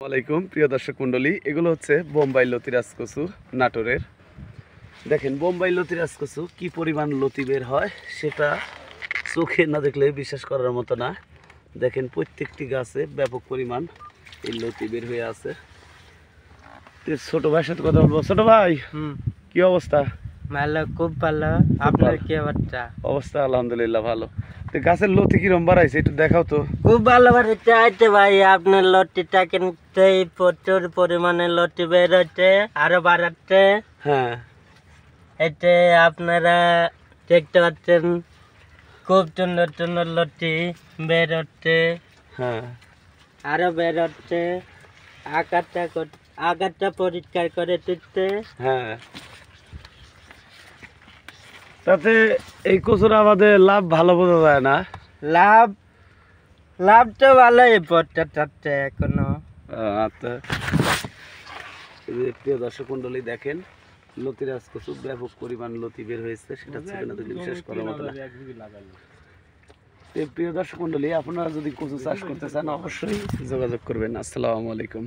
আসসালামাইকুম প্রিয় দর্শক মণ্ডলী, এগুলো হচ্ছে বোম্বাই লতিরাজ কচু নাটোরের। দেখেন বোম্বাই লতিরাজ কচু কি পরিমাণ লতি বের হয় সেটা চোখে না দেখলে বিশ্বাস করার মতো না। দেখেন প্রত্যেকটি গাছে ব্যাপক পরিমাণ এই লতি বের হয়ে আছে। ছোট ভাইয়ের সাথে কথা বলবো। ছোট ভাই, কি অবস্থা? ভালো, খুব ভালো। আপনার কি অবস্থা? আলহামদুলিল্লাহ ভালো। গাছের লতি কিরম বাড়াইছে একটু দেখাও তো। খুব ভালো চাইতে ভাই, আপনার লতিটা কিনতে প্রচুর পরিমাণে লতি বের হচ্ছে, আরো বাড়াচ্ছে। হ্যাঁ, এতে আপনারা দেখতে পাচ্ছেন খুব সুন্দর সুন্দর লতি বের হচ্ছে, হ্যাঁ, আরো বের হচ্ছে। আকারটা পরিষ্কার করে তুলতে। হ্যাঁ, তাতে এই কচুর আমাদের লাভ ভালো বোঝা যায় না। লাভ তো ভালোই পড়তে এখনো। আচ্ছা, প্রিয় দর্শক মন্ডলী দেখেন লতিরাজ কচু ব্যাপক পরিমাণ লতি বের হয়েছে, সেটা থেকে না দেখলে বিশ্বাস করার মতো না। প্রিয় দর্শক মন্ডলী, আপনারা যদি কচু চাষ করতে চান অবশ্যই যোগাযোগ করবেন। আসসালামু আলাইকুম।